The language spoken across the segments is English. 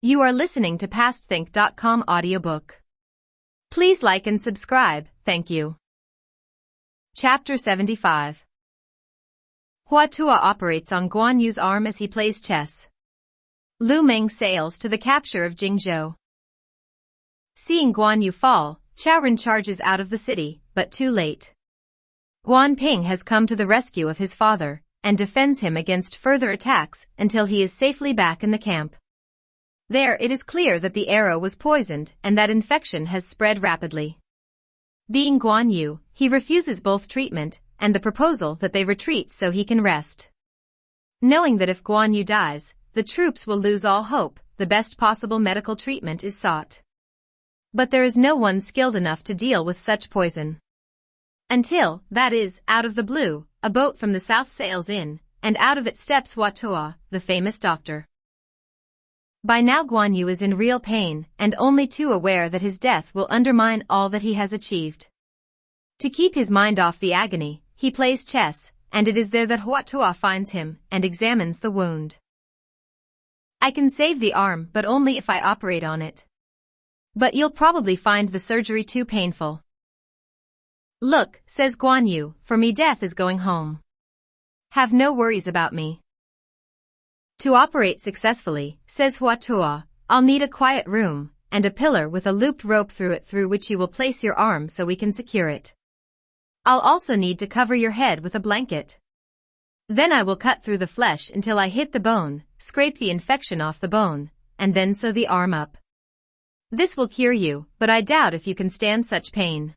You are listening to PastThink.com audiobook. Please like and subscribe, thank you. Chapter 75. Hua Tuo operates on Guan Yu's arm as he plays chess. Lu Meng sails to the capture of Jingzhou. Seeing Guan Yu fall, Chao Ren charges out of the city, but too late. Guan Ping has come to the rescue of his father, and defends him against further attacks until he is safely back in the camp. There it is clear that the arrow was poisoned and that infection has spread rapidly. Being Guan Yu, he refuses both treatment and the proposal that they retreat so he can rest. Knowing that if Guan Yu dies, the troops will lose all hope, the best possible medical treatment is sought. But there is no one skilled enough to deal with such poison. Until, that is, out of the blue, a boat from the south sails in, and out of it steps Hua Tuo, the famous doctor. By now Guan Yu is in real pain and only too aware that his death will undermine all that he has achieved. To keep his mind off the agony, he plays chess, and it is there that Hua Tuo finds him and examines the wound. I can save the arm but only if I operate on it. But you'll probably find the surgery too painful. Look, says Guan Yu, for me death is going home. Have no worries about me. To operate successfully, says Hua Tuo, I'll need a quiet room, and a pillar with a looped rope through it through which you will place your arm so we can secure it. I'll also need to cover your head with a blanket. Then I will cut through the flesh until I hit the bone, scrape the infection off the bone, and then sew the arm up. This will cure you, but I doubt if you can stand such pain.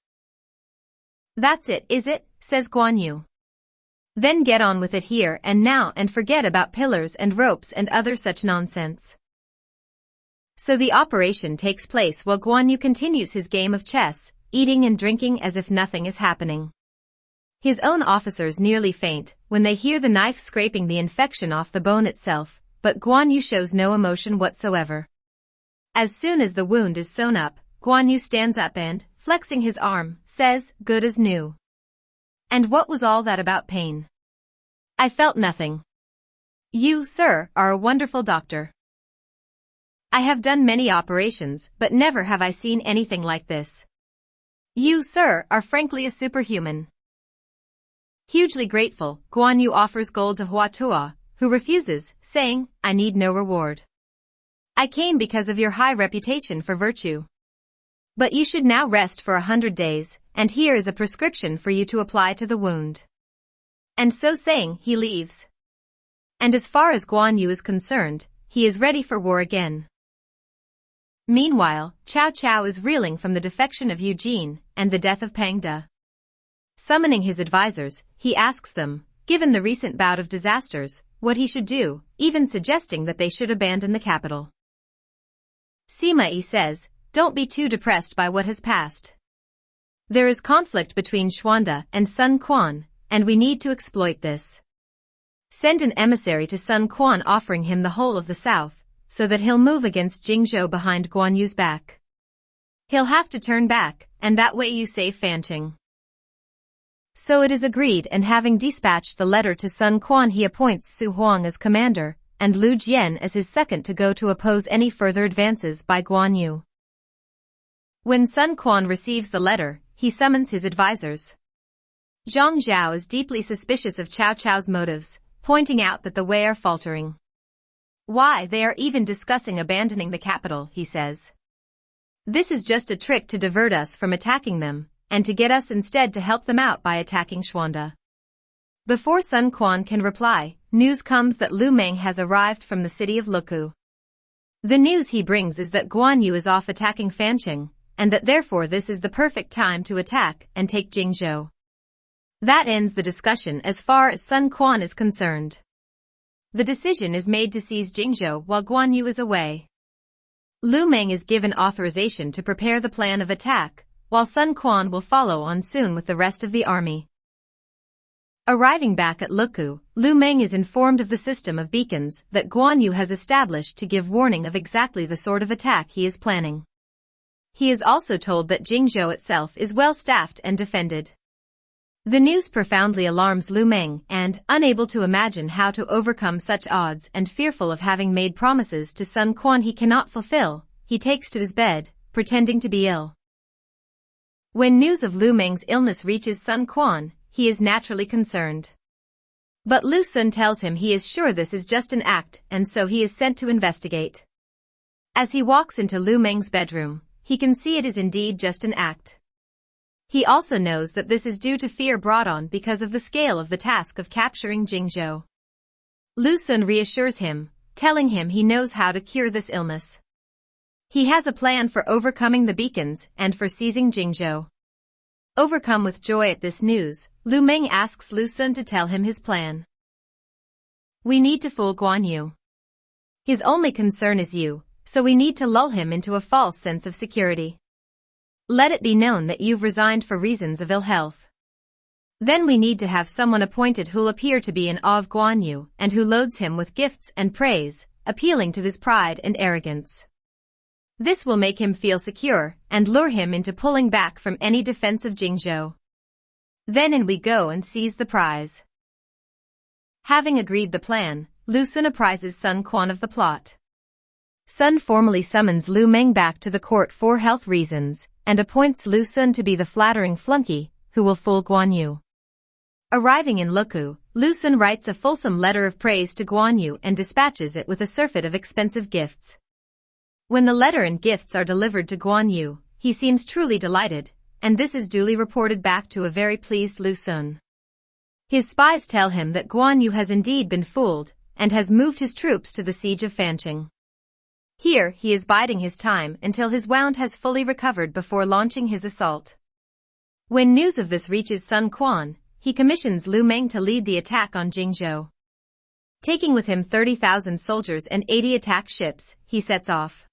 That's it, is it? Says Guan Yu. Then get on with it here and now and forget about pillars and ropes and other such nonsense. So the operation takes place while Guan Yu continues his game of chess, eating and drinking as if nothing is happening. His own officers nearly faint when they hear the knife scraping the infection off the bone itself, but Guan Yu shows no emotion whatsoever. As soon as the wound is sewn up, Guan Yu stands up and, flexing his arm, says, good as new. And what was all that about pain? I felt nothing. You, sir, are a wonderful doctor. I have done many operations, but never have I seen anything like this. You, sir, are frankly a superhuman. Hugely grateful, Guan Yu offers gold to Hua Tuo, who refuses, saying, I need no reward. I came because of your high reputation for virtue. But you should now rest for 100 days, and here is a prescription for you to apply to the wound. And so saying, he leaves. And as far as Guan Yu is concerned, he is ready for war again. Meanwhile, Cao Cao is reeling from the defection of Eugene and the death of Pang De. Summoning his advisors, he asks them, given the recent bout of disasters, what he should do, even suggesting that they should abandon the capital. Sima Yi says, don't be too depressed by what has passed. There is conflict between Xuande and Sun Quan, and we need to exploit this. Send an emissary to Sun Quan offering him the whole of the south, so that he'll move against Jingzhou behind Guan Yu's back. He'll have to turn back, and that way you save Fanqing. So it is agreed, and having dispatched the letter to Sun Quan, he appoints Su Huang as commander, and Lu Jian as his second to go to oppose any further advances by Guan Yu. When Sun Quan receives the letter, he summons his advisors. Zhang Zhao is deeply suspicious of Cao Cao's motives, pointing out that the Wei are faltering. Why, they are even discussing abandoning the capital, he says. This is just a trick to divert us from attacking them, and to get us instead to help them out by attacking Xuande. Before Sun Quan can reply, news comes that Lu Meng has arrived from the city of Luku. The news he brings is that Guan Yu is off attacking Fanqing, and that therefore this is the perfect time to attack and take Jingzhou. That ends the discussion as far as Sun Quan is concerned. The decision is made to seize Jingzhou while Guan Yu is away. Lu Meng is given authorization to prepare the plan of attack, while Sun Quan will follow on soon with the rest of the army. Arriving back at Luku, Lu Meng is informed of the system of beacons that Guan Yu has established to give warning of exactly the sort of attack he is planning. He is also told that Jingzhou itself is well staffed and defended. The news profoundly alarms Lu Meng, and, unable to imagine how to overcome such odds and fearful of having made promises to Sun Quan he cannot fulfill, he takes to his bed, pretending to be ill. When news of Lu Meng's illness reaches Sun Quan, he is naturally concerned. But Lu Sun tells him he is sure this is just an act, and so he is sent to investigate. As he walks into Lu Meng's bedroom, he can see it is indeed just an act. He also knows that this is due to fear brought on because of the scale of the task of capturing Jingzhou. Lu Sun reassures him, telling him he knows how to cure this illness. He has a plan for overcoming the beacons and for seizing Jingzhou. Overcome with joy at this news, Lu Meng asks Lu Sun to tell him his plan. We need to fool Guan Yu. His only concern is you, so we need to lull him into a false sense of security. Let it be known that you've resigned for reasons of ill health. Then we need to have someone appointed who'll appear to be in awe of Guan Yu and who loads him with gifts and praise, appealing to his pride and arrogance. This will make him feel secure and lure him into pulling back from any defense of Jingzhou. Then in we go and seize the prize. Having agreed the plan, Lu Sun apprises Sun Quan of the plot. Sun formally summons Lu Meng back to the court for health reasons, and appoints Lu Sun to be the flattering flunky who will fool Guan Yu. Arriving in Luku, Lu Sun writes a fulsome letter of praise to Guan Yu and dispatches it with a surfeit of expensive gifts. When the letter and gifts are delivered to Guan Yu, he seems truly delighted, and this is duly reported back to a very pleased Lu Sun. His spies tell him that Guan Yu has indeed been fooled, and has moved his troops to the siege of Fancheng. Here, he is biding his time until his wound has fully recovered before launching his assault. When news of this reaches Sun Quan, he commissions Lu Meng to lead the attack on Jingzhou. Taking with him 30,000 soldiers and 80 attack ships, he sets off.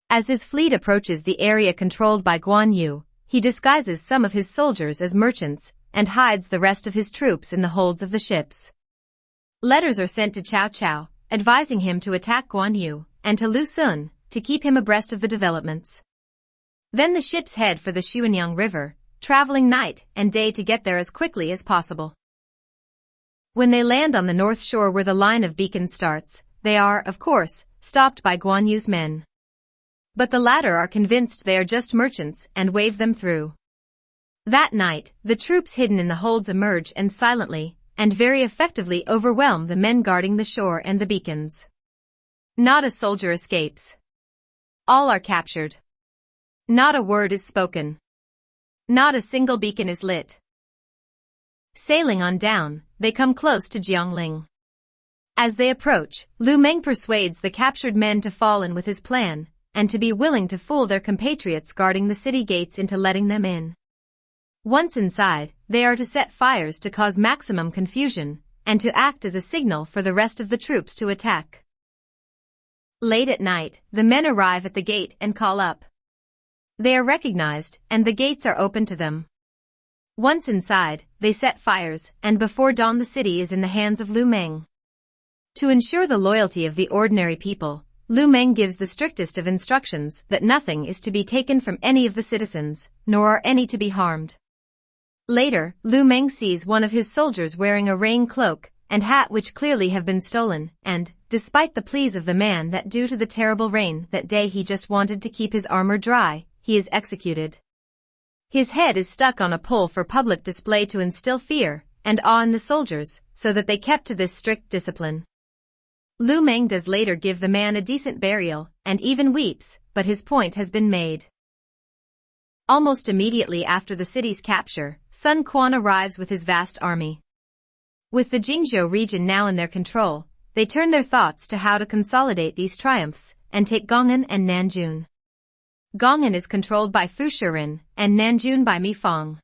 As his fleet approaches the area controlled by Guan Yu, he disguises some of his soldiers as merchants and hides the rest of his troops in the holds of the ships. Letters are sent to Cao Cao, advising him to attack Guan Yu, and to Lu Sun, to keep him abreast of the developments. Then the ships head for the Xuanyang River, traveling night and day to get there as quickly as possible. When they land on the north shore where the line of beacons starts, they are, of course, stopped by Guan Yu's men. But the latter are convinced they are just merchants and wave them through. That night, the troops hidden in the holds emerge and silently, and very effectively overwhelm the men guarding the shore and the beacons. Not a soldier escapes. All are captured. Not a word is spoken. Not a single beacon is lit. Sailing on down, they come close to Jiangling. As they approach, Lu Meng persuades the captured men to fall in with his plan, and to be willing to fool their compatriots guarding the city gates into letting them in. Once inside, they are to set fires to cause maximum confusion, and to act as a signal for the rest of the troops to attack. Late at night, the men arrive at the gate and call up. They are recognized, and the gates are open to them. Once inside, they set fires, and before dawn the city is in the hands of Lu Meng. To ensure the loyalty of the ordinary people, Lu Meng gives the strictest of instructions that nothing is to be taken from any of the citizens, nor are any to be harmed. Later, Lu Meng sees one of his soldiers wearing a rain cloak and hat which clearly have been stolen, and, despite the pleas of the man that due to the terrible rain that day he just wanted to keep his armor dry, he is executed. His head is stuck on a pole for public display to instill fear and awe in the soldiers, so that they kept to this strict discipline. Lu Meng does later give the man a decent burial, and even weeps, but his point has been made. Almost immediately after the city's capture, Sun Quan arrives with his vast army. With the Jingzhou region now in their control, they turn their thoughts to how to consolidate these triumphs and take Gong'an and Nanjun. Gong'an is controlled by Fu Shiren, and Nanjun by Mi Fang.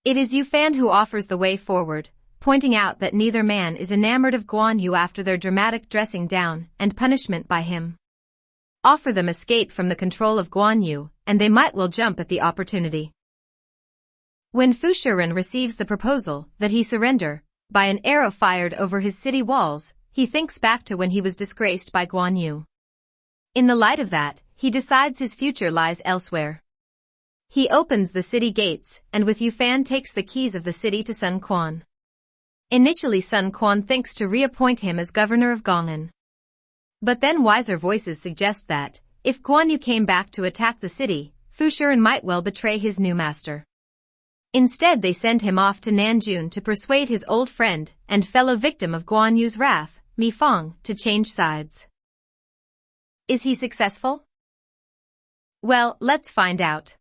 It is Yu Fan who offers the way forward, pointing out that neither man is enamored of Guan Yu after their dramatic dressing down and punishment by him. Offer them escape from the control of Guan Yu, and they might well jump at the opportunity. When Fu Shiren receives the proposal that he surrender, by an arrow fired over his city walls, he thinks back to when he was disgraced by Guan Yu. In the light of that, he decides his future lies elsewhere. He opens the city gates, and with Yufan takes the keys of the city to Sun Quan. Initially Sun Quan thinks to reappoint him as governor of Gongan. But then wiser voices suggest that, if Guan Yu came back to attack the city, Fu Shiren might well betray his new master. Instead they send him off to Nanjun to persuade his old friend and fellow victim of Guan Yu's wrath, Mi Fang, to change sides. Is he successful? Well, let's find out.